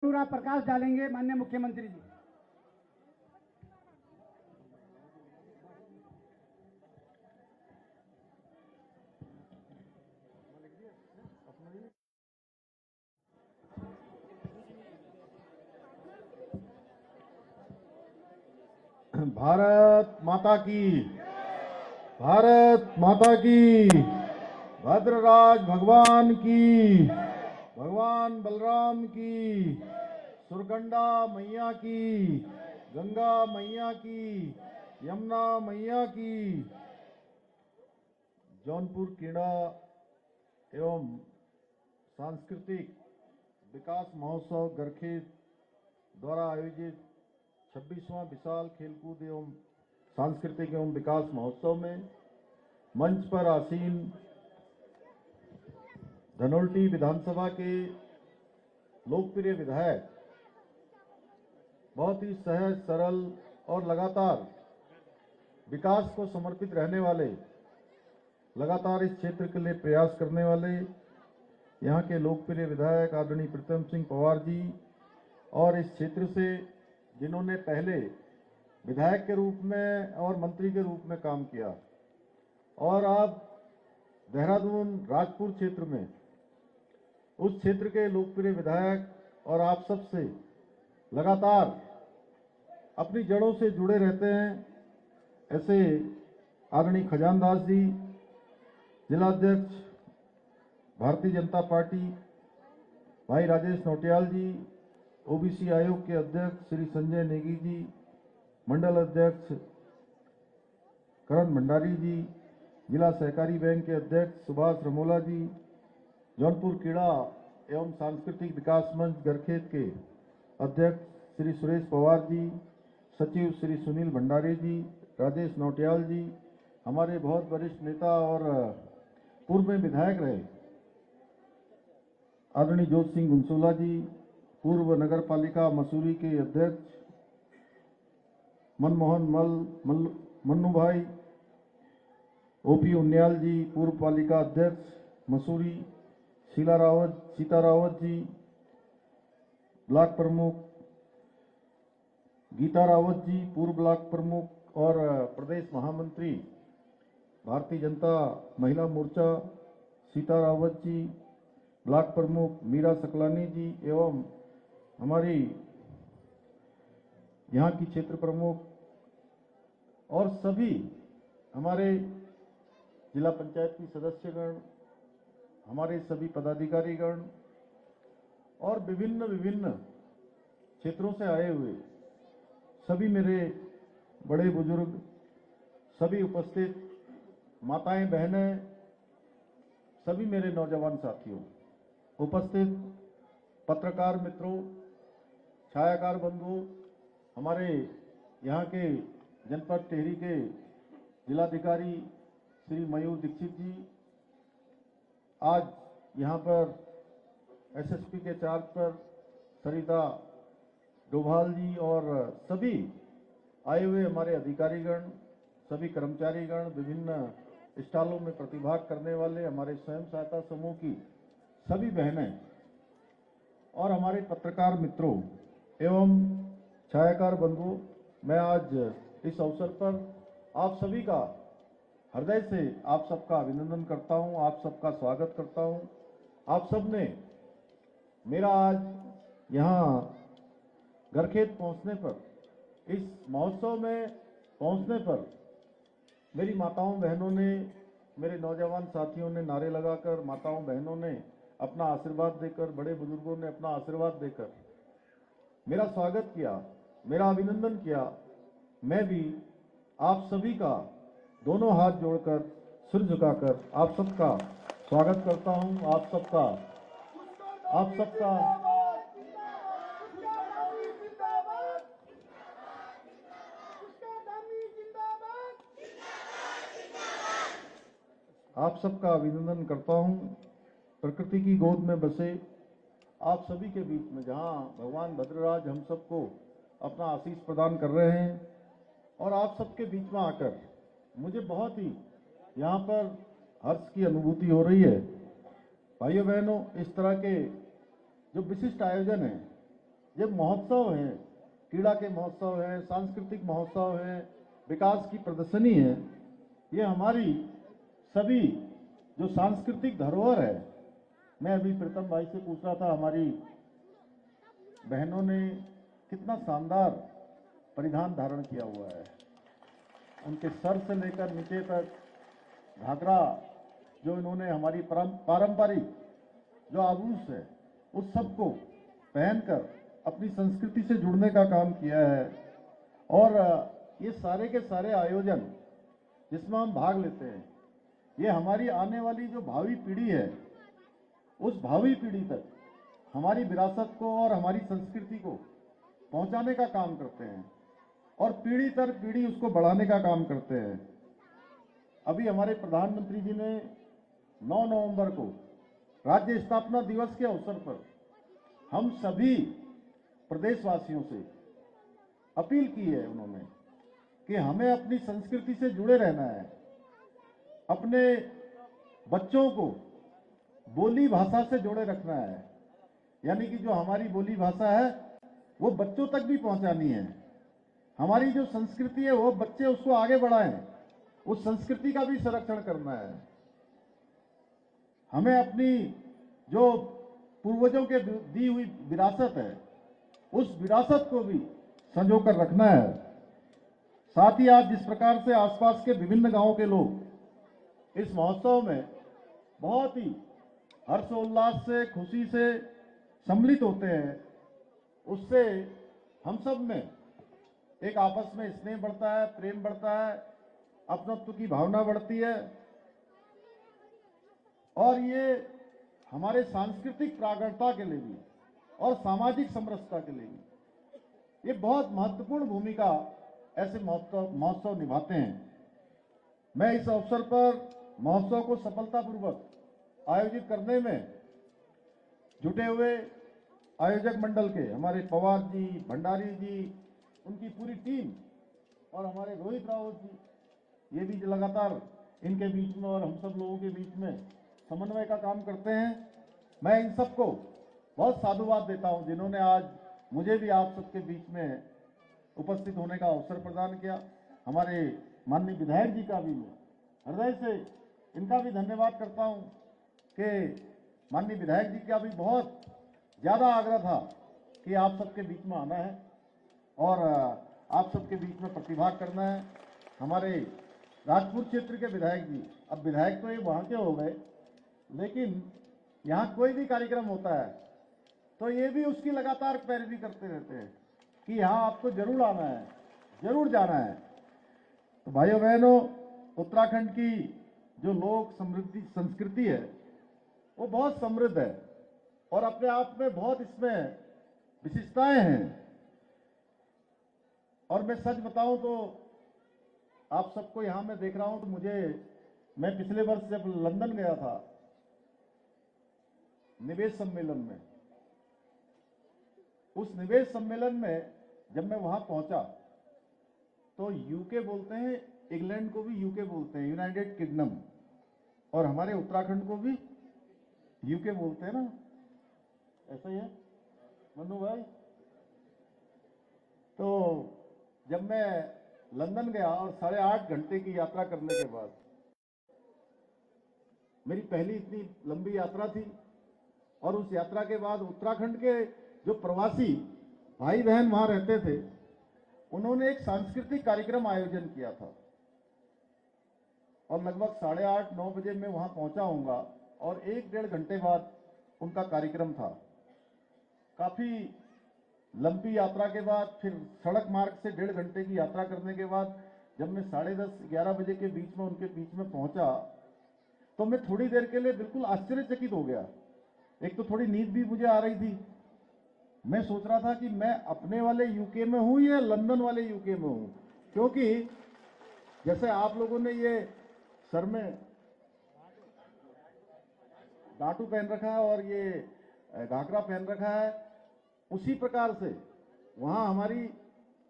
पूरा प्रकाश डालेंगे माननीय मुख्यमंत्री जी। भारत माता की, भारत माता की, भद्रराज भगवान की, भगवान बलराम की, सुरगंडा मैया की, गंगा मैया की, यमुना मैया की। जौनपुर क्रीड़ा एवं सांस्कृतिक विकास महोत्सव गरखेत द्वारा आयोजित 26वां विशाल खेलकूद एवं सांस्कृतिक एवं विकास महोत्सव में मंच पर आसीन धनोल्टी विधानसभा के लोकप्रिय विधायक, बहुत ही सहज सरल और लगातार विकास को समर्पित रहने वाले, लगातार इस क्षेत्र के लिए प्रयास करने वाले यहाँ के लोकप्रिय विधायक आदरणीय प्रीतम सिंह पवार जी, और इस क्षेत्र से जिन्होंने पहले विधायक के रूप में और मंत्री के रूप में काम किया और अब देहरादून राजपुर क्षेत्र में उस क्षेत्र के लोकप्रिय विधायक और आप सबसे लगातार अपनी जड़ों से जुड़े रहते हैं, ऐसे आदरणीय खजानदास जी, जिलाध्यक्ष भारतीय जनता पार्टी भाई राजेश नौटियाल जी, ओबीसी आयोग के अध्यक्ष श्री संजय नेगी जी, मंडल अध्यक्ष करण भंडारी जी, जिला सहकारी बैंक के अध्यक्ष सुभाष रमोला जी, जौनपुर क्रीड़ा एवं सांस्कृतिक विकास मंच गरखेत के अध्यक्ष श्री सुरेश पवार जी, सचिव श्री सुनील भंडारी जी, राजेश नौटियाल जी, हमारे बहुत वरिष्ठ नेता और पूर्व में विधायक रहे आदरणीय जोत सिंह गुंसोला जी, पूर्व नगर पालिका मसूरी के अध्यक्ष मनमोहन मन्नू भाई, ओपी उन्याल जी, पूर्व पालिका अध्यक्ष मसूरी, सीता रावत जी, ब्लॉक प्रमुख गीता रावत जी, पूर्व ब्लॉक प्रमुख और प्रदेश महामंत्री भारतीय जनता महिला मोर्चा सीता रावत जी, ब्लॉक प्रमुख मीरा सकलानी जी एवं हमारी यहाँ की क्षेत्र प्रमुख और सभी हमारे जिला पंचायत की सदस्यगण, हमारे सभी पदाधिकारीगण और विभिन्न क्षेत्रों से आए हुए सभी मेरे बड़े बुजुर्ग, सभी उपस्थित माताएं बहनें, सभी मेरे नौजवान साथियों, उपस्थित पत्रकार मित्रों, छायाकार बंधुओं, हमारे यहाँ के जनपद टिहरी के जिलाधिकारी श्री मयूर दीक्षित जी, आज यहाँ पर एसएसपी के चार्ज पर सरिता डोभाल जी और सभी आए हुए हमारे अधिकारीगण, सभी कर्मचारीगण, विभिन्न स्टॉलों में प्रतिभाग करने वाले हमारे स्वयं सहायता समूह की सभी बहनें और हमारे पत्रकार मित्रों एवं छायाकार बंधुओं, मैं आज इस अवसर पर आप सभी का हृदय से आप सबका अभिनंदन करता हूं, आप सबका स्वागत करता हूं। आप सबने मेरा आज यहाँ गरखेत पहुंचने पर, इस महोत्सव में पहुंचने पर मेरी माताओं बहनों ने, मेरे नौजवान साथियों ने नारे लगाकर, माताओं बहनों ने अपना आशीर्वाद देकर, बड़े बुजुर्गों ने अपना आशीर्वाद देकर मेरा स्वागत किया, मेरा अभिनंदन किया। मैं भी आप सभी का दोनों हाथ जोड़कर, सिर झुकाकर आप सबका स्वागत करता हूं। आप सबका आप सबका अभिनंदन करता हूं। प्रकृति की गोद में बसे आप सभी के बीच में, जहां भगवान भद्रराज हम सबको अपना आशीष प्रदान कर रहे हैं, और आप सबके बीच में आकर मुझे बहुत ही यहाँ पर हर्ष की अनुभूति हो रही है। भाइयों बहनों, इस तरह के जो विशिष्ट आयोजन हैं, ये महोत्सव हैं, क्रीड़ा के महोत्सव हैं, सांस्कृतिक महोत्सव हैं, विकास की प्रदर्शनी है, ये हमारी सभी जो सांस्कृतिक धरोहर है। मैं अभी प्रीतम भाई से पूछ रहा था, हमारी बहनों ने कितना शानदार परिधान धारण किया हुआ है, उनके सर से लेकर नीचे तक घाघरा, जो इन्होंने हमारी पारंपरिक जो आभूष है उस सब को पहनकर अपनी संस्कृति से जुड़ने का काम किया है। और ये सारे के सारे आयोजन जिसमें हम भाग लेते हैं, ये हमारी आने वाली जो भावी पीढ़ी है, उस भावी पीढ़ी तक हमारी विरासत को और हमारी संस्कृति को पहुंचाने का काम करते हैं और पीढ़ी दर पीढ़ी उसको बढ़ाने का काम करते हैं। अभी हमारे प्रधानमंत्री जी ने 9 नवंबर को राज्य स्थापना दिवस के अवसर पर हम सभी प्रदेशवासियों से अपील की है उन्होंने कि हमें अपनी संस्कृति से जुड़े रहना है, अपने बच्चों को बोली भाषा से जोड़े रखना है, यानी कि जो हमारी बोली भाषा है वो बच्चों तक भी पहुंचानी है। हमारी जो संस्कृति है वो बच्चे उसको आगे बढ़ाएं, उस संस्कृति का भी संरक्षण करना है। हमें अपनी जो पूर्वजों के दी हुई विरासत है, उस विरासत को भी संजोकर रखना है। साथ ही आज जिस प्रकार से आसपास के विभिन्न गांवों के लोग इस महोत्सव में बहुत ही हर्षोल्लास से, खुशी से सम्मिलित होते हैं, उससे हम सब में एक आपस में स्नेह बढ़ता है, प्रेम बढ़ता है, अपनत्व की भावना बढ़ती है और ये हमारे सांस्कृतिक प्रागढ़ता के लिए भी और सामाजिक समरसता के लिए भी ये बहुत महत्वपूर्ण भूमिका ऐसे महोत्सव निभाते हैं। मैं इस अवसर पर महोत्सव को सफलतापूर्वक आयोजित करने में जुटे हुए आयोजक मंडल के हमारे पवार जी, भंडारी जी, उनकी पूरी टीम और हमारे रोहित रावत जी, ये भी लगातार इनके बीच में और हम सब लोगों के बीच में समन्वय का काम करते हैं। मैं इन सबको बहुत साधुवाद देता हूं जिन्होंने आज मुझे भी आप सबके बीच में उपस्थित होने का अवसर प्रदान किया। हमारे माननीय विधायक जी का भी मैं हृदय से इनका भी धन्यवाद करता हूं कि माननीय विधायक जी का भी बहुत ज़्यादा आग्रह था कि आप सबके बीच में आना है और आप सबके बीच में प्रतिभाग करना है। हमारे राजपुर क्षेत्र के विधायक जी, अब विधायक तो ये वहाँ के हो गए, लेकिन यहाँ कोई भी कार्यक्रम होता है तो ये भी उसकी लगातार पैरवी करते रहते हैं कि यहाँ आपको जरूर आना है, जरूर जाना है। तो भाइयों बहनों, उत्तराखंड की जो लोक समृद्धि संस्कृति है वो बहुत समृद्ध है और अपने आप में बहुत इसमें विशिष्टताएं हैं। और मैं सच बताऊं तो आप सबको यहां मैं देख रहा हूं तो मैं पिछले वर्ष जब लंदन गया था निवेश सम्मेलन में, उस निवेश सम्मेलन में जब मैं वहां पहुंचा तो यूके बोलते हैं, इंग्लैंड को भी यूके बोलते हैं, यूनाइटेड किंगडम, और हमारे उत्तराखंड को भी यूके बोलते हैं ना, ऐसा ही है मनु भाई। तो जब मैं लंदन गया और 8.5 घंटे की यात्रा करने के बाद, मेरी पहली इतनी लंबी यात्रा थी, और उस यात्रा के बाद उत्तराखंड के जो प्रवासी भाई बहन वहां रहते थे उन्होंने एक सांस्कृतिक कार्यक्रम आयोजन किया था और लगभग 8:30-9 बजे मैं वहां पहुंचा हूंगा और 1-1.5 घंटे बाद उनका कार्यक्रम था। काफी लंबी यात्रा के बाद फिर सड़क मार्ग से 1.5 घंटे की यात्रा करने के बाद जब मैं 10:30-11 बजे के बीच में उनके बीच में पहुंचा तो मैं थोड़ी देर के लिए बिल्कुल आश्चर्यचकित हो गया। एक तो थोड़ी नींद भी मुझे आ रही थी, मैं सोच रहा था कि मैं अपने वाले यूके में हूं या लंदन वाले यूके में हूं, क्योंकि जैसे आप लोगों ने ये सर में गांटू पहन रखा है और ये घाघरा पहन रखा है, उसी प्रकार से वहां हमारी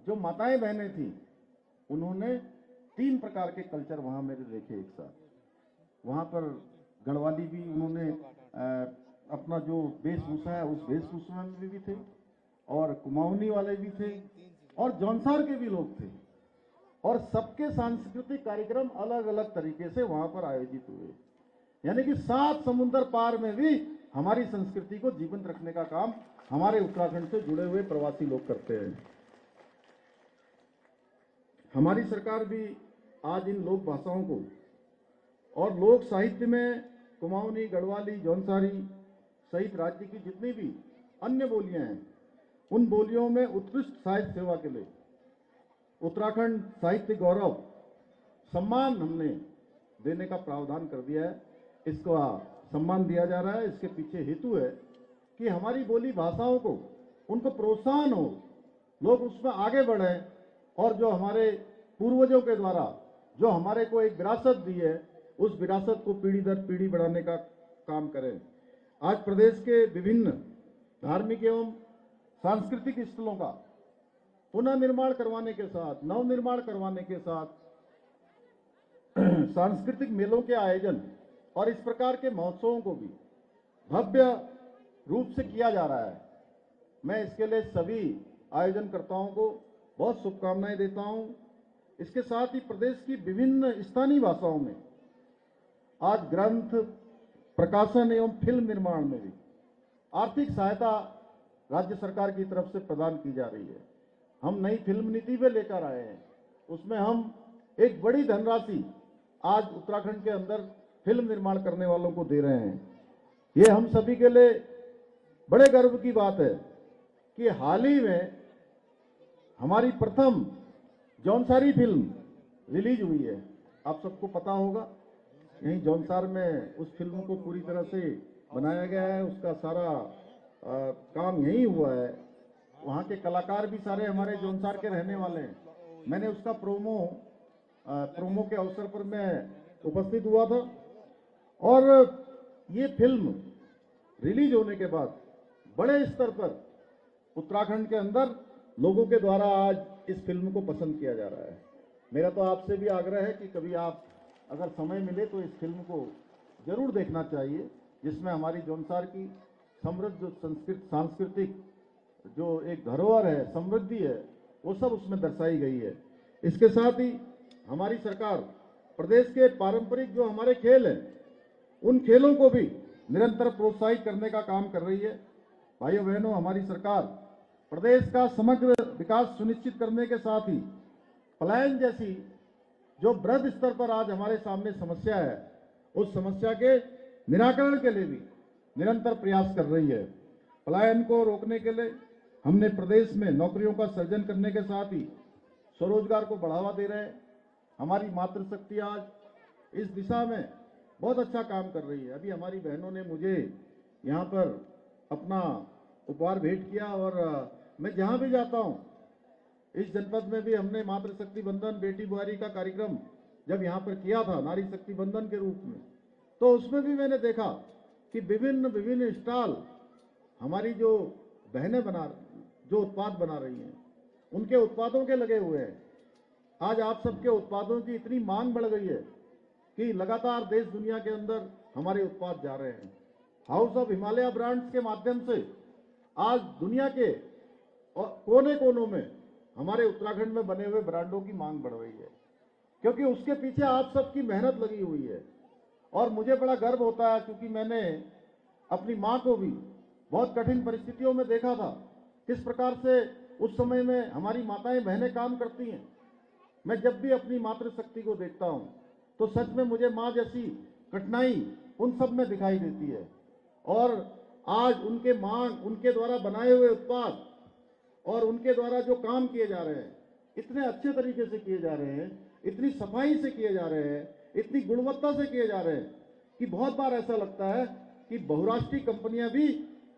जो माताएं बहनें थी उन्होंने 3 प्रकार के कल्चर वहां मेरे देखे एक साथ। वहां पर गढ़वाली भी उन्होंने अपना जो वेशभूषा है उस वेशभूषा में भी थे, और कुमाऊनी वाले भी थे और जौनसार के भी लोग थे और सबके सांस्कृतिक कार्यक्रम अलग अलग तरीके से वहां पर आयोजित हुए। यानी कि 7 समुंदर पार में भी हमारी संस्कृति को जीवंत रखने का काम हमारे उत्तराखंड से जुड़े हुए प्रवासी लोग करते हैं। हमारी सरकार भी आज इन लोक भाषाओं को और लोक साहित्य में कुमाऊनी, गढ़वाली, जौनसारी सहित राज्य की जितनी भी अन्य बोलियां हैं, उन बोलियों में उत्कृष्ट साहित्य सेवा के लिए उत्तराखंड साहित्य गौरव सम्मान हमने देने का प्रावधान कर दिया है। इसको सम्मान दिया जा रहा है। इसके पीछे हेतु है कि हमारी बोली भाषाओं को उनको प्रोत्साहन हो, लोग उसमें आगे बढ़ें और जो हमारे पूर्वजों के द्वारा जो हमारे को एक विरासत दी है, उस विरासत को पीढ़ी दर पीढ़ी बढ़ाने का काम करें। आज प्रदेश के विभिन्न धार्मिक एवं सांस्कृतिक स्थलों का पुनर्निर्माण करवाने के साथ, नवनिर्माण करवाने के साथ सांस्कृतिक मेलों के आयोजन और इस प्रकार के महोत्सवों को भी भव्य रूप से किया जा रहा है। मैं इसके लिए सभी आयोजनकर्ताओं को बहुत शुभकामनाएं देता हूं। इसके साथ ही प्रदेश की विभिन्न स्थानीय भाषाओं में आज ग्रंथ प्रकाशन एवं फिल्म निर्माण में भी आर्थिक सहायता राज्य सरकार की तरफ से प्रदान की जा रही है। हम नई फिल्म नीति में लेकर आए हैं, उसमें हम एक बड़ी धनराशि आज उत्तराखंड के अंदर फिल्म निर्माण करने वालों को दे रहे हैं। ये हम सभी के लिए बड़े गर्व की बात है कि हाल ही में हमारी प्रथम जौनसारी फिल्म रिलीज हुई है। आप सबको पता होगा, यहीं जौनसार में उस फिल्म को पूरी तरह से बनाया गया है। उसका सारा काम यहीं हुआ है। वहाँ के कलाकार भी सारे हमारे जौनसार के रहने वाले हैं। मैंने उसका प्रोमो के अवसर पर मैं उपस्थित हुआ था और ये फिल्म रिलीज होने के बाद बड़े स्तर पर उत्तराखंड के अंदर लोगों के द्वारा आज इस फिल्म को पसंद किया जा रहा है। मेरा तो आपसे भी आग्रह है कि कभी आप अगर समय मिले तो इस फिल्म को जरूर देखना चाहिए, जिसमें हमारी जौनसार की समृद्ध सांस्कृतिक जो एक धरोहर है, समृद्धि है, वो सब उसमें दर्शाई गई है। इसके साथ ही हमारी सरकार प्रदेश के पारंपरिक जो हमारे खेल हैं, उन खेलों को भी निरंतर प्रोत्साहित करने का काम कर रही है। भाइयों बहनों, हमारी सरकार प्रदेश का समग्र विकास सुनिश्चित करने के साथ ही पलायन जैसी जो वृहद स्तर पर आज हमारे सामने समस्या है, उस समस्या के निराकरण के लिए भी निरंतर प्रयास कर रही है। पलायन को रोकने के लिए हमने प्रदेश में नौकरियों का सृजन करने के साथ ही स्वरोजगार को बढ़ावा दे रहे हैं। हमारी मातृशक्ति आज इस दिशा में बहुत अच्छा काम कर रही है। अभी हमारी बहनों ने मुझे यहाँ पर अपना उपहार भेंट किया और मैं जहाँ भी जाता हूँ, इस जनपद में भी हमने मातृशक्ति बंधन, बेटी बुआरी का कार्यक्रम जब यहाँ पर किया था नारी शक्ति बंधन के रूप में, तो उसमें भी मैंने देखा कि विभिन्न स्टॉल हमारी जो बहनें जो उत्पाद बना रही हैं, उनके उत्पादों के लगे हुए हैं। आज आप सबके उत्पादों की इतनी मांग बढ़ गई है कि लगातार देश दुनिया के अंदर हमारे उत्पाद जा रहे हैं। हाउस ऑफ हिमालय ब्रांड्स के माध्यम से आज दुनिया के कोने कोनों में हमारे उत्तराखंड में बने हुए ब्रांडों की मांग बढ़ रही है, क्योंकि उसके पीछे आप सबकी मेहनत लगी हुई है। और मुझे बड़ा गर्व होता है, क्योंकि मैंने अपनी माँ को भी बहुत कठिन परिस्थितियों में देखा था, किस प्रकार से उस समय में हमारी माताएं बहनें काम करती हैं। मैं जब भी अपनी मातृशक्ति को देखता हूं तो सच में मुझे माँ जैसी कठिनाई उन सब में दिखाई देती है। और आज उनके द्वारा बनाए हुए उत्पाद और उनके द्वारा जो काम किए जा रहे हैं, इतने अच्छे तरीके से किए जा रहे हैं, इतनी सफाई से किए जा रहे हैं, इतनी गुणवत्ता से किए जा रहे हैं कि बहुत बार ऐसा लगता है कि बहुराष्ट्रीय कंपनियां भी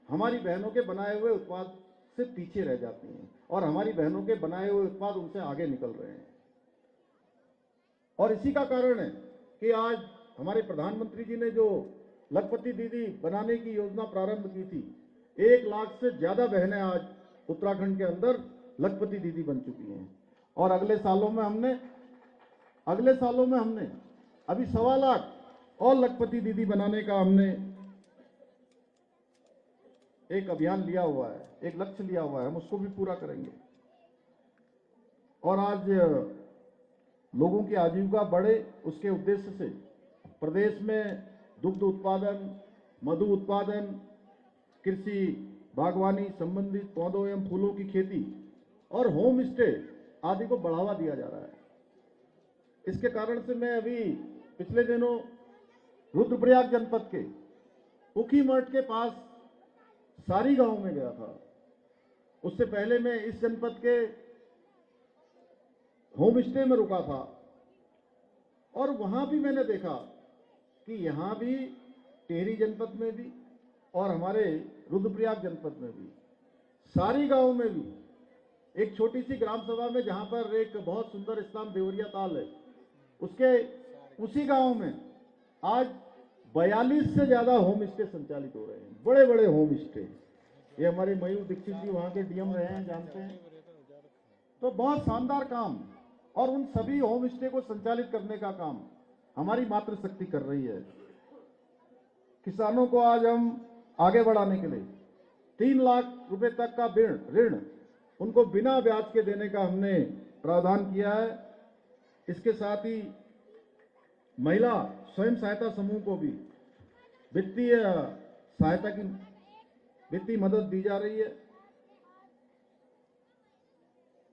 हमारी बहनों के बनाए हुए उत्पाद से पीछे रह जाती हैं और हमारी बहनों के बनाए हुए उत्पाद उनसे आगे निकल रहे हैं। और इसी का कारण है कि आज हमारे प्रधानमंत्री जी ने जो लखपति दीदी बनाने की योजना प्रारंभ की थी, 1 लाख से ज्यादा बहनें आज उत्तराखंड के अंदर लखपति दीदी बन चुकी हैं। और अगले सालों में हमने अभी 1.25 लाख और लखपति दीदी बनाने का हमने एक अभियान लिया हुआ है, एक लक्ष्य लिया हुआ है, हम उसको भी पूरा करेंगे। और आज लोगों की आजीविका बढ़े, उसके उद्देश्य से प्रदेश में दुग्ध उत्पादन, मधु उत्पादन, कृषि, बागवानी संबंधित पौधों एवं फूलों की खेती और होम स्टे आदि को बढ़ावा दिया जा रहा है। इसके कारण से मैं अभी पिछले दिनों रुद्रप्रयाग जनपद के उखी मठ के पास सारी गांव में गया था। उससे पहले मैं इस जनपद के होम स्टे में रुका था और वहां भी मैंने देखा कि यहां भी टिहरी जनपद में भी और हमारे रुद्रप्रयाग जनपद में भी सारी गांव में भी एक छोटी सी ग्राम सभा में, जहां पर एक बहुत सुंदर स्थान देवरिया ताल है, उसके उसी गांव में आज 42 से ज्यादा होम स्टे संचालित हो रहे हैं, बड़े बड़े होम स्टे। ये हमारे मयूर दीक्षित जी वहां के डीएम रहे हैं, जानते हैं। तो बहुत शानदार काम, और उन सभी होम स्टे को संचालित करने का काम हमारी मातृशक्ति कर रही है। किसानों को आज हम आगे बढ़ाने के लिए 3 लाख रुपए तक का ऋण उनको बिना ब्याज के देने का हमने प्रावधान किया है। इसके साथ ही महिला स्वयं सहायता समूह को भी वित्तीय सहायता की वित्तीय मदद दी जा रही है।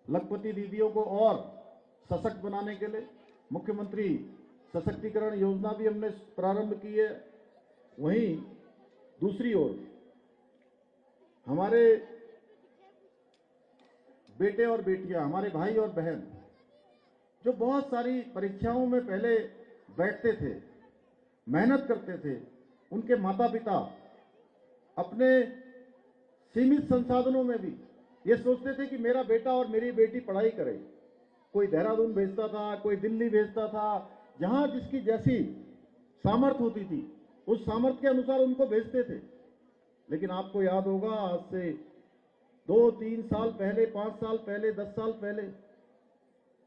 लखपति दीदियों को और सशक्त बनाने के लिए मुख्यमंत्री सशक्तिकरण योजना भी हमने प्रारंभ की है। वहीं दूसरी ओर हमारे बेटे और बेटियां, हमारे भाई और बहन जो बहुत सारी परीक्षाओं में पहले बैठते थे, मेहनत करते थे, उनके माता पिता अपने सीमित संसाधनों में भी ये सोचते थे कि मेरा बेटा और मेरी बेटी पढ़ाई करे। कोई देहरादून भेजता था, कोई दिल्ली भेजता था, जहां जिसकी जैसी सामर्थ्य होती थी उस सामर्थ्य के अनुसार उनको भेजते थे। लेकिन आपको याद होगा, आज से 2-3 साल पहले, 5 साल पहले, 10 साल पहले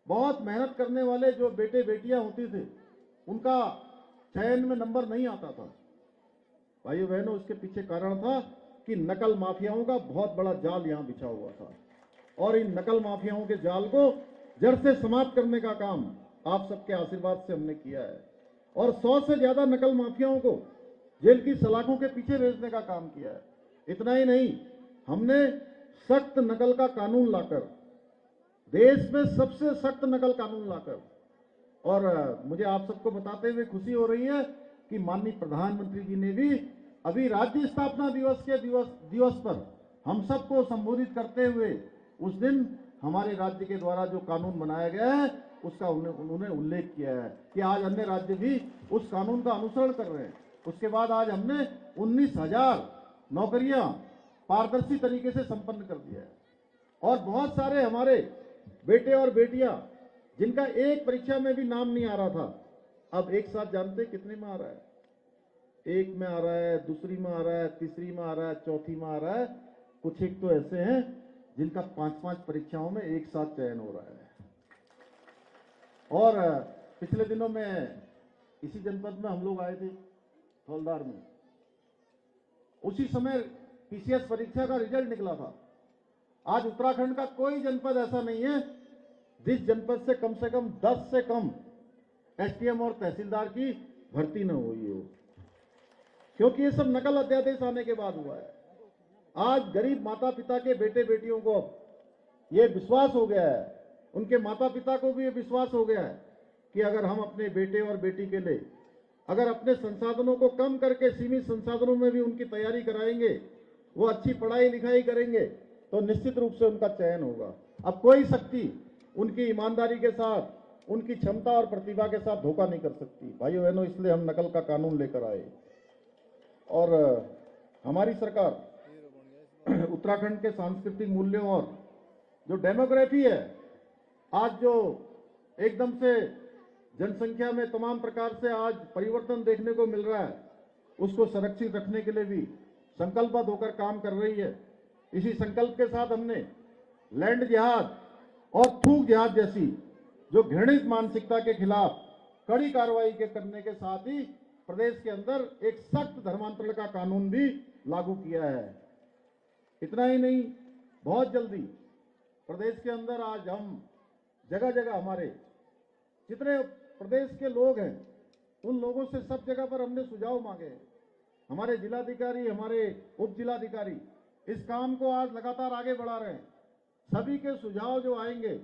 बहुत मेहनत करने वाले जो बेटे बेटियां होती थे, उनका चयन में नंबर नहीं आता था। भाइयों बहनों, उसके पीछे कारण था कि नकल माफियाओं का बहुत बड़ा जाल यहां बिछा हुआ था, और इन नकल माफियाओं के जाल को जड़ से समाप्त करने का काम आप सबके आशीर्वाद से हमने किया है। और 100 से ज्यादा नकल माफियाओं को जेल की सलाखों के पीछे भेजने का काम किया है। इतना ही नहीं, हमने सख्त नकल का कानून लाकर, देश में सबसे सख्त नकल कानून लाकर, और मुझे आप सबको बताते हुए खुशी हो रही है कि माननीय प्रधानमंत्री जी ने भी अभी राज्य स्थापना दिवस के दिवस पर हम सबको संबोधित करते हुए उस दिन हमारे राज्य के द्वारा जो कानून बनाया गया है उसका उन्होंने उल्लेख किया है कि आज अन्य राज्य भी उस कानून का अनुसरण कर रहे हैं। उसके बाद आज हमने 19,000 नौकरियां पारदर्शी तरीके से संपन्न कर दिया है, और बहुत सारे हमारे बेटे और बेटियां जिनका एक परीक्षा में भी नाम नहीं आ रहा था, अब एक साथ जानते कितने में आ रहा है? 1 में आ रहा है, दूसरी में आ रहा है, तीसरी में आ रहा है, चौथी में आ रहा है। कुछ एक तो ऐसे हैं जिनका 5-5 परीक्षाओं में एक साथ चयन हो रहा है। और पिछले दिनों में इसी जनपद में हम लोग आए थे, हौलदार में, उसी समय पीसीएस परीक्षा का रिजल्ट निकला था। आज उत्तराखंड का कोई जनपद ऐसा नहीं है जिस जनपद से कम 10 से कम एसडीएम और तहसीलदार की भर्ती न हुई हो, क्योंकि ये सब नकल अध्यादेश आने के बाद हुआ है। आज गरीब माता पिता के बेटे बेटियों को ये विश्वास हो गया है, उनके माता पिता को भी ये विश्वास हो गया है कि अगर हम अपने बेटे और बेटी के लिए अगर अपने संसाधनों को कम करके सीमित संसाधनों में भी उनकी तैयारी कराएंगे, वो अच्छी पढ़ाई लिखाई करेंगे, तो निश्चित रूप से उनका चयन होगा। अब कोई शक्ति उनकी ईमानदारी के साथ, उनकी क्षमता और प्रतिभा के साथ धोखा नहीं कर सकती। भाइयों बहनों, इसलिए हम नकल का कानून लेकर आए, और हमारी सरकार उत्तराखंड के सांस्कृतिक मूल्यों और जो डेमोग्राफी है, आज जो एकदम से जनसंख्या में तमाम प्रकार से आज परिवर्तन देखने को मिल रहा है, उसको संरक्षित रखने के लिए भी संकल्पबद्ध होकर काम कर रही है। इसी संकल्प के साथ हमने लैंड जिहाद और थूक जिहाद जैसी जो घृणित मानसिकता के खिलाफ कड़ी कार्रवाई के करने के साथ ही प्रदेश के अंदर एक सख्त धर्मांतरण का कानून भी लागू किया है। इतना ही नहीं, बहुत जल्दी प्रदेश के अंदर आज हम जगह जगह हमारे जितने प्रदेश के लोग हैं उन लोगों से सब जगह पर हमने सुझाव मांगे हैं। हमारे जिलाधिकारी, हमारे उप जिलाधिकारी इस काम को आज लगातार आगे बढ़ा रहे हैं। सभी के सुझाव जो आएंगे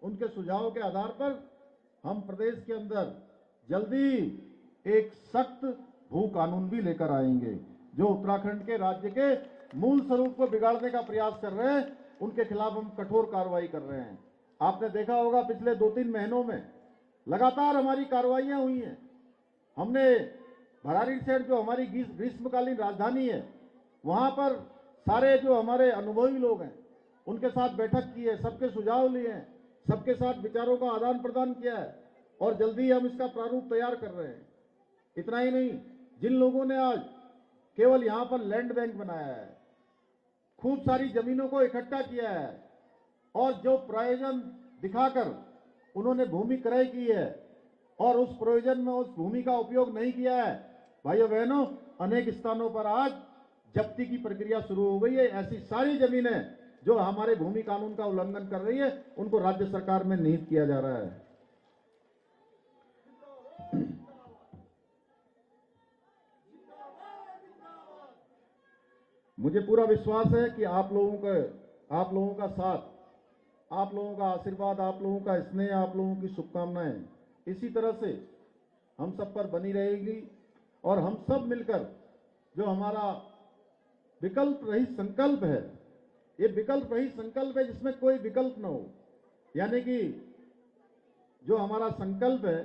उनके सुझाव के आधार पर हम प्रदेश के अंदर जल्दी एक सख्त भू कानून भी लेकर आएंगे। जो उत्तराखंड के राज्य के मूल स्वरूप को बिगाड़ने का प्रयास कर रहे हैं उनके खिलाफ हम कठोर कार्रवाई कर रहे हैं। आपने देखा होगा पिछले 2-3 महीनों में लगातार हमारी कार्रवाइयां हुई हैं। हमने भरारी सेठ जो हमारी ग्रीष्मकालीन राजधानी है वहां पर सारे जो हमारे अनुभवी लोग हैं उनके साथ बैठक की है, सबके सुझाव लिए हैं, सबके साथ विचारों का आदान प्रदान किया है और जल्दी हम इसका प्रारूप तैयार कर रहे हैं। इतना ही नहीं, जिन लोगों ने आज केवल यहां पर लैंड बैंक बनाया है, खूब सारी जमीनों को इकट्ठा किया है और जो प्रयोजन दिखाकर उन्होंने भूमि क्रय की है और उस प्रयोजन में उस भूमि का उपयोग नहीं किया है, भाइयों बहनों, अनेक स्थानों पर आज जब्ती की प्रक्रिया शुरू हो गई है। ऐसी सारी जमीनें जो हमारे भूमि कानून का उल्लंघन कर रही है उनको राज्य सरकार में निहित किया जा रहा है। मुझे पूरा विश्वास है कि आप लोगों का साथ, आप लोगों का आशीर्वाद, आप लोगों का स्नेह, आप लोगों की शुभकामनाएं इसी तरह से हम सब पर बनी रहेगी और हम सब मिलकर जो हमारा विकल्प रहित संकल्प है, ये विकल्प रहित संकल्प है जिसमें कोई विकल्प न हो, यानी कि जो हमारा संकल्प है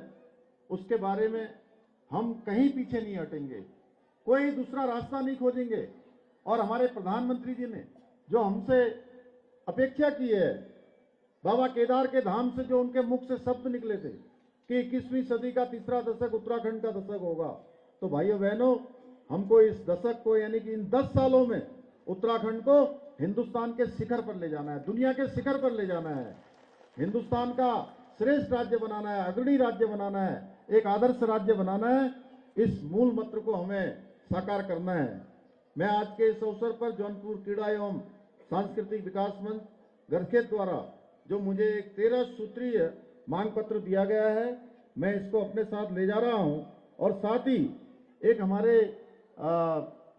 उसके बारे में हम कहीं पीछे नहीं हटेंगे, कोई दूसरा रास्ता नहीं खोजेंगे। और हमारे प्रधानमंत्री जी ने जो हमसे अपेक्षा की है, बाबा केदार के धाम से जो उनके मुख से शब्द निकले थे कि 21वीं सदी का तीसरा दशक उत्तराखंड का दशक होगा, तो भाइयों बहनों, हमको इस दशक को यानी कि इन 10 सालों में उत्तराखंड को हिंदुस्तान के शिखर पर ले जाना है, दुनिया के शिखर पर ले जाना है, हिंदुस्तान का श्रेष्ठ राज्य बनाना है, अग्रणी राज्य बनाना है, एक आदर्श राज्य बनाना है। इस मूल मंत्र को हमें साकार करना है। मैं आज के इस अवसर पर जौनपुर क्रीड़ा एवं सांस्कृतिक विकास मंच गरखेत द्वारा जो मुझे एक 13 सूत्रीय मांग पत्र दिया गया है, मैं इसको अपने साथ ले जा रहा हूं और साथ ही एक हमारे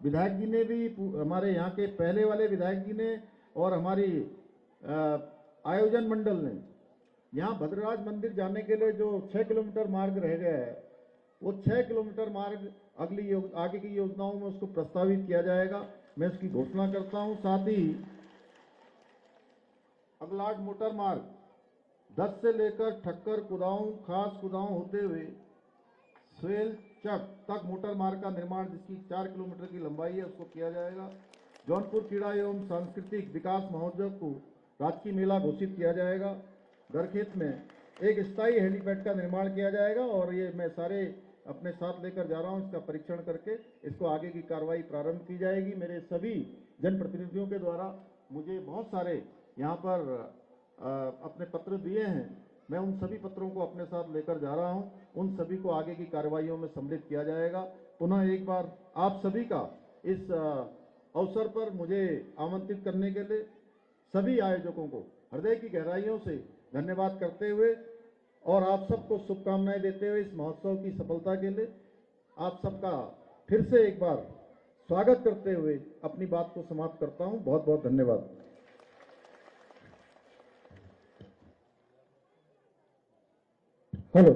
विधायक जी ने भी, हमारे यहाँ के पहले वाले विधायक जी ने और हमारी आयोजन मंडल ने यहाँ भद्रराज मंदिर जाने के लिए जो 6 किलोमीटर मार्ग रह गया है, वो 6 किलोमीटर मार्ग आगे की योजनाओं में उसको प्रस्तावित किया जाएगा। मैं इसकी घोषणा करता हूं। साथ ही अगलाट मोटर मार्ग 10 से लेकर ठक्कर कुदाऊं, खास कुदाऊं होते हुए स्वेल चक तक मोटर मार्ग का निर्माण जिसकी 4 किलोमीटर की लंबाई है उसको किया जाएगा। जौनपुर क्रीड़ा एवं सांस्कृतिक विकास महोत्सव को राजकीय मेला घोषित किया जाएगा। गरखेत में एक स्थायी हेलीपैड का निर्माण किया जाएगा और ये मैं सारे अपने साथ लेकर जा रहा हूं, इसका परीक्षण करके इसको आगे की कार्रवाई प्रारंभ की जाएगी। मेरे सभी जनप्रतिनिधियों के द्वारा मुझे बहुत सारे यहाँ पर अपने पत्र दिए हैं, मैं उन सभी पत्रों को अपने साथ लेकर जा रहा हूं, उन सभी को आगे की कार्रवाइयों में सम्मिलित किया जाएगा। पुनः एक बार आप सभी का इस अवसर पर मुझे आमंत्रित करने के लिए सभी आयोजकों को हृदय की गहराइयों से धन्यवाद करते हुए और आप सबको शुभकामनाएं देते हुए इस महोत्सव की सफलता के लिए आप सबका फिर से एक बार स्वागत करते हुए अपनी बात को समाप्त करता हूं। बहुत बहुत धन्यवाद। हेलो।